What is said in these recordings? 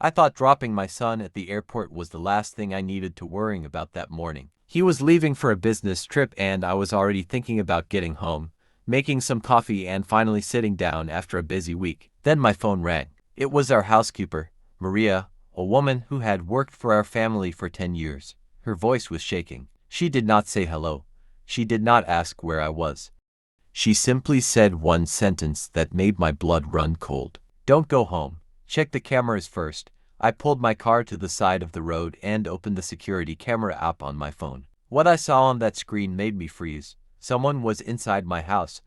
I thought dropping my son at the airport was the last thing I needed to worrying about that morning. He was leaving for a business trip and I was already thinking about getting home, making some coffee and finally sitting down after a busy week. Then my phone rang. It was our housekeeper, Maria, a woman who had worked for our family for 10 years. Her voice was shaking. She did not say hello. She did not ask where I was. She simply said one sentence that made my blood run cold. Don't go home. Check the cameras first. I pulled my car to the side of the road and opened the security camera app on my phone. What I saw on that screen made me freeze. Someone was inside my house,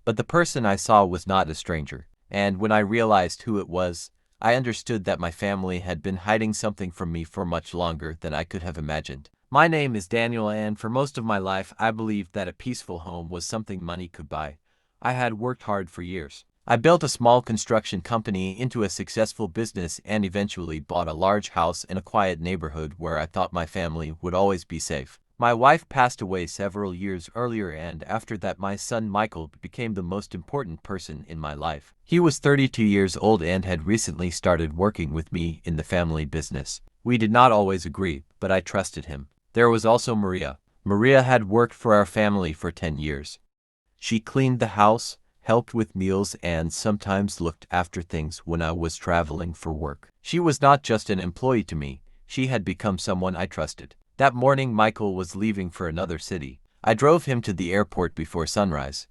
but the person I saw was not a stranger. And when I realized who it was, I understood that my family had been hiding something from me for much longer than I could have imagined. My name is Daniel, and for most of my life I believed that a peaceful home was something money could buy. I had worked hard for years. I built a small construction company into a successful business and eventually bought a large house in a quiet neighborhood where I thought my family would always be safe. My wife passed away several years earlier, and after that my son Michael became the most important person in my life. He was 32 years old and had recently started working with me in the family business. We did not always agree, but I trusted him. There was also Maria. Maria had worked for our family for 10 years. She cleaned the house, helped with meals, and sometimes looked after things when I was traveling for work. She was not just an employee to me, she had become someone I trusted. That morning Michael was leaving for another city. I drove him to the airport before sunrise.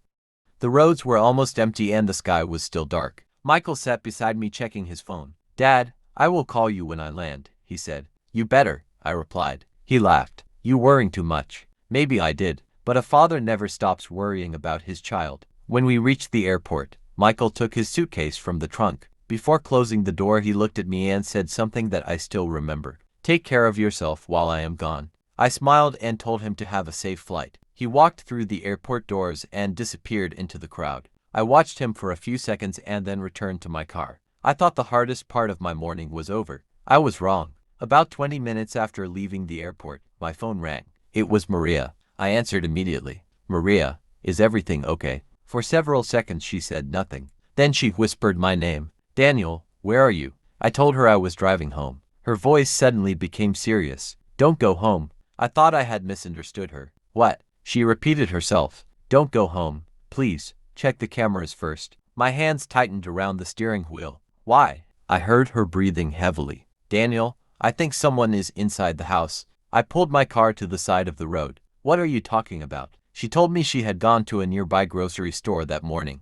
The roads were almost empty and the sky was still dark. Michael sat beside me checking his phone. "Dad, I will call you when I land," he said. "You better," I replied. He laughed. "You worrying too much." Maybe I did, but a father never stops worrying about his child. When we reached the airport, Michael took his suitcase from the trunk. Before closing the door, he looked at me and said something that I still remember. "Take care of yourself while I am gone." I smiled and told him to have a safe flight. He walked through the airport doors and disappeared into the crowd. I watched him for a few seconds and then returned to my car. I thought the hardest part of my morning was over. I was wrong. About 20 minutes after leaving the airport, my phone rang. It was Maria. I answered immediately. "Maria, is everything okay?" For several seconds she said nothing. Then she whispered my name. "Daniel, where are you?" I told her I was driving home. Her voice suddenly became serious. "Don't go home." I thought I had misunderstood her. "What?" She repeated herself. "Don't go home. Please, check the cameras first." My hands tightened around the steering wheel. "Why?" I heard her breathing heavily. "Daniel, I think someone is inside the house." I pulled my car to the side of the road. "What are you talking about?" She told me she had gone to a nearby grocery store that morning.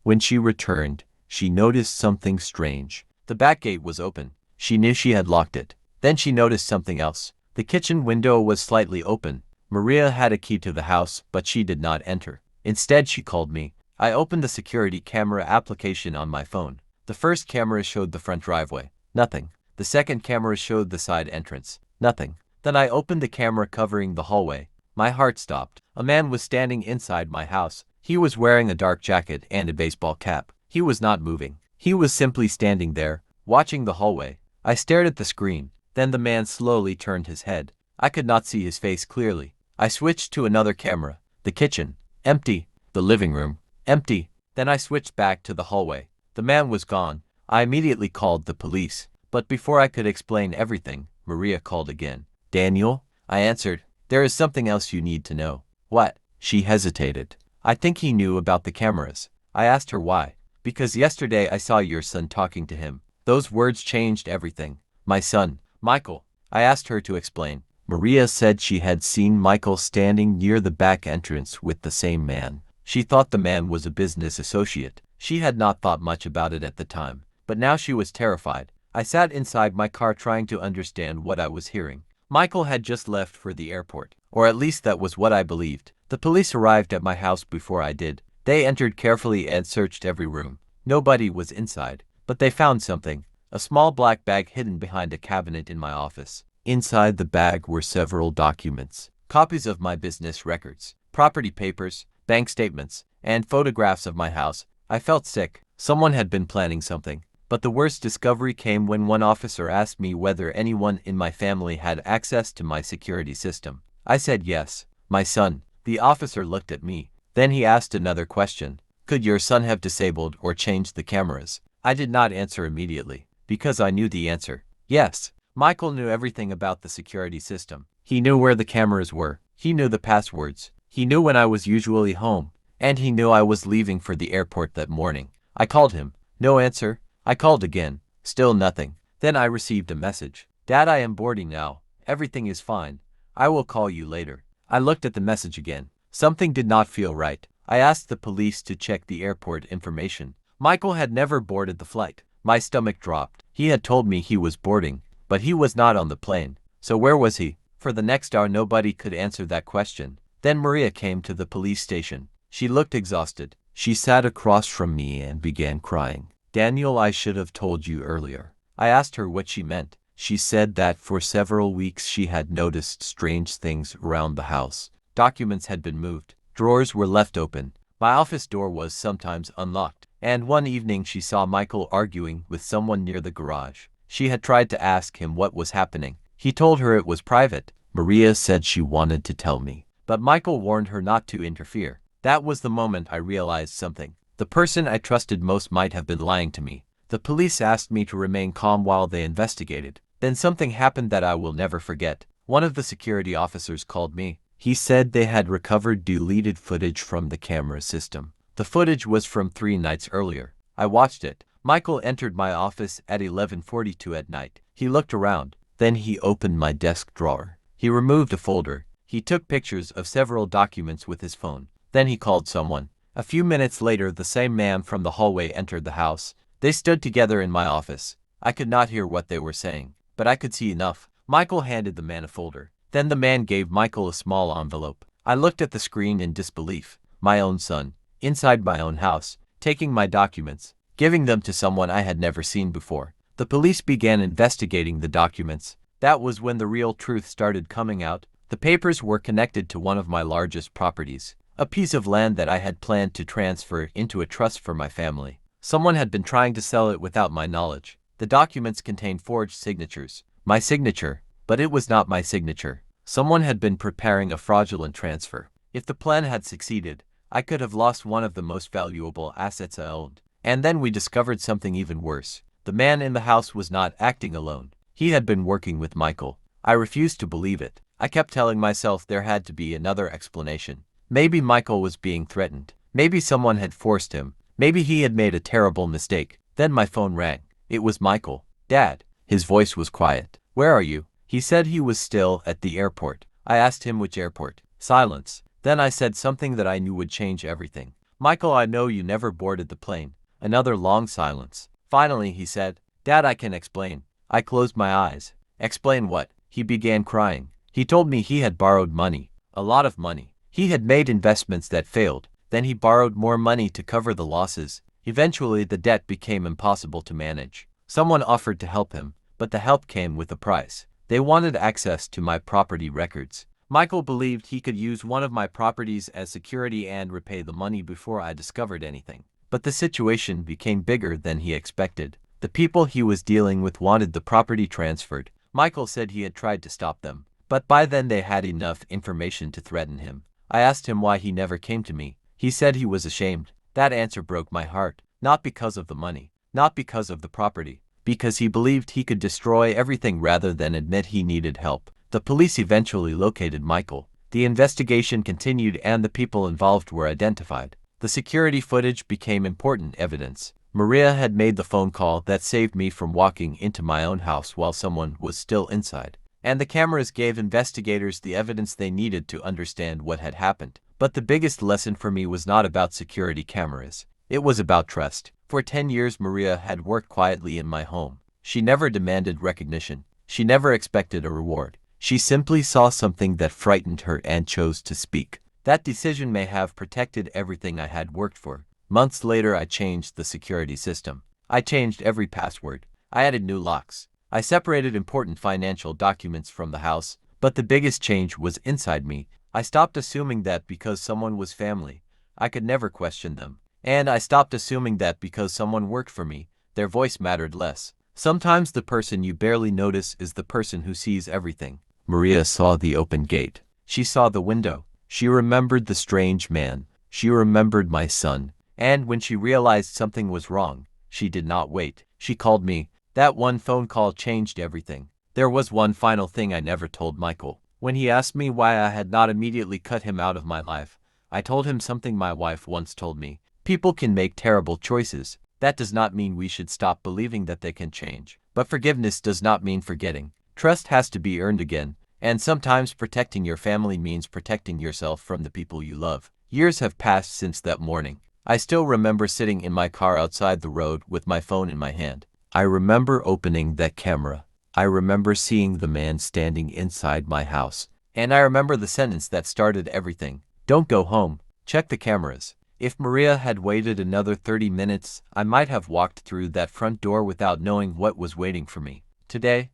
When she returned, she noticed something strange. The back gate was open. She knew she had locked it. Then she noticed something else. The kitchen window was slightly open. Maria had a key to the house, but she did not enter. Instead, she called me. I opened the security camera application on my phone. The first camera showed the front driveway. Nothing. The second camera showed the side entrance. Nothing. Then I opened the camera covering the hallway. My heart stopped. A man was standing inside my house. He was wearing a dark jacket and a baseball cap. He was not moving. He was simply standing there, watching the hallway. I stared at the screen. Then the man slowly turned his head. I could not see his face clearly. I switched to another camera. The kitchen, empty. The living room, empty. Then I switched back to the hallway. The man was gone. I immediately called the police. But before I could explain everything, Maria called again. "Daniel?" I answered. "There is something else you need to know." "What?" She hesitated. "I think he knew about the cameras." I asked her why. "Because yesterday I saw your son talking to him." Those words changed everything. "My son, Michael." I asked her to explain. Maria said she had seen Michael standing near the back entrance with the same man. She thought the man was a business associate. She had not thought much about it at the time, but now she was terrified. I sat inside my car trying to understand what I was hearing. Michael had just left for the airport, or at least that was what I believed. The police arrived at my house before I did. They entered carefully and searched every room. Nobody was inside, but they found something. A small black bag hidden behind a cabinet in my office. Inside the bag were several documents, copies of my business records, property papers, bank statements, and photographs of my house. I felt sick. Someone had been planning something. But the worst discovery came when one officer asked me whether anyone in my family had access to my security system. I said yes. "My son." The officer looked at me. Then he asked another question. "Could your son have disabled or changed the cameras?" I did not answer immediately. Because I knew the answer. Yes, Michael knew everything about the security system. He knew where the cameras were. He knew the passwords. He knew when I was usually home. And he knew I was leaving for the airport that morning. I called him. No answer. I called again. Still nothing. Then I received a message. Dad, I am boarding now. Everything is fine. I will call you later. I looked at the message again. Something did not feel right. I asked the police to check the airport information. Michael had never boarded the flight. My stomach dropped. He had told me he was boarding, but he was not on the plane. So where was he? For the next hour nobody could answer that question. Then Maria came to the police station. She looked exhausted. She sat across from me and began crying. Daniel, I should have told you earlier. I asked her what she meant. She said that for several weeks she had noticed strange things around the house. Documents had been moved. Drawers were left open. My office door was sometimes unlocked. And one evening she saw Michael arguing with someone near the garage. She had tried to ask him what was happening. He told her it was private. Maria said she wanted to tell me, but Michael warned her not to interfere. That was the moment I realized something. The person I trusted most might have been lying to me. The police asked me to remain calm while they investigated. Then something happened that I will never forget. One of the security officers called me. He said they had recovered deleted footage from the camera system. The footage was from 3 nights earlier. I watched it. Michael entered my office at 11:42 at night. He looked around. Then he opened my desk drawer. He removed a folder. He took pictures of several documents with his phone. Then he called someone. A few minutes later, the same man from the hallway entered the house. They stood together in my office. I could not hear what they were saying, but I could see enough. Michael handed the man a folder. Then the man gave Michael a small envelope. I looked at the screen in disbelief. My own son, inside my own house, taking my documents, giving them to someone I had never seen before. The police began investigating the documents. That was when the real truth started coming out. The papers were connected to one of my largest properties, a piece of land that I had planned to transfer into a trust for my family. Someone had been trying to sell it without my knowledge. The documents contained forged signatures. My signature, but it was not my signature. Someone had been preparing a fraudulent transfer. If the plan had succeeded, I could have lost one of the most valuable assets I owned. And then we discovered something even worse. The man in the house was not acting alone. He had been working with Michael. I refused to believe it. I kept telling myself there had to be another explanation. Maybe Michael was being threatened. Maybe someone had forced him. Maybe he had made a terrible mistake. Then my phone rang. It was Michael. Dad. His voice was quiet. Where are you? He said he was still at the airport. I asked him which airport. Silence. Then I said something that I knew would change everything. Michael, I know you never boarded the plane. Another long silence. Finally, he said, Dad, I can explain. I closed my eyes. Explain what? He began crying. He told me he had borrowed money. A lot of money. He had made investments that failed. Then he borrowed more money to cover the losses. Eventually, the debt became impossible to manage. Someone offered to help him, but the help came with a price. They wanted access to my property records. Michael believed he could use one of my properties as security and repay the money before I discovered anything. But the situation became bigger than he expected. The people he was dealing with wanted the property transferred. Michael said he had tried to stop them, but by then they had enough information to threaten him. I asked him why he never came to me. He said he was ashamed. That answer broke my heart. Not because of the money, not because of the property, because he believed he could destroy everything rather than admit he needed help. The police eventually located Michael. The investigation continued and the people involved were identified. The security footage became important evidence. Maria had made the phone call that saved me from walking into my own house while someone was still inside. And the cameras gave investigators the evidence they needed to understand what had happened. But the biggest lesson for me was not about security cameras. It was about trust. For 10 years, Maria had worked quietly in my home. She never demanded recognition. She never expected a reward. She simply saw something that frightened her and chose to speak. That decision may have protected everything I had worked for. Months later, I changed the security system. I changed every password. I added new locks. I separated important financial documents from the house. But the biggest change was inside me. I stopped assuming that because someone was family, I could never question them. And I stopped assuming that because someone worked for me, their voice mattered less. Sometimes the person you barely notice is the person who sees everything. Maria saw the open gate. She saw the window. She remembered the strange man. She remembered my son. And when she realized something was wrong, she did not wait. She called me. That one phone call changed everything. There was one final thing I never told Michael. When he asked me why I had not immediately cut him out of my life, I told him something my wife once told me. People can make terrible choices. That does not mean we should stop believing that they can change. But forgiveness does not mean forgetting. Trust has to be earned again, and sometimes protecting your family means protecting yourself from the people you love. Years have passed since that morning. I still remember sitting in my car outside the road with my phone in my hand. I remember opening that camera. I remember seeing the man standing inside my house. And I remember the sentence that started everything. Don't go home. Check the cameras. If Maria had waited another 30 minutes, I might have walked through that front door without knowing what was waiting for me. Today,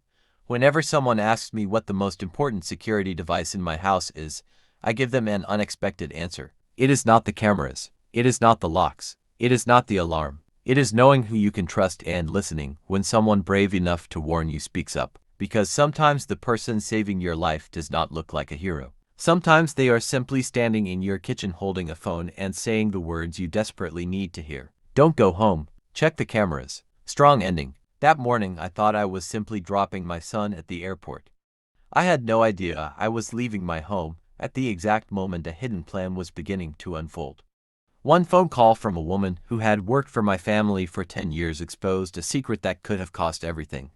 whenever someone asks me what the most important security device in my house is, I give them an unexpected answer. It is not the cameras. It is not the locks. It is not the alarm. It is knowing who you can trust and listening when someone brave enough to warn you speaks up. Because sometimes the person saving your life does not look like a hero. Sometimes they are simply standing in your kitchen holding a phone and saying the words you desperately need to hear. Don't go home. Check the cameras. Strong ending. That morning I thought I was simply dropping my son at the airport. I had no idea I was leaving my home at the exact moment a hidden plan was beginning to unfold. One phone call from a woman who had worked for my family for 10 years exposed a secret that could have cost everything.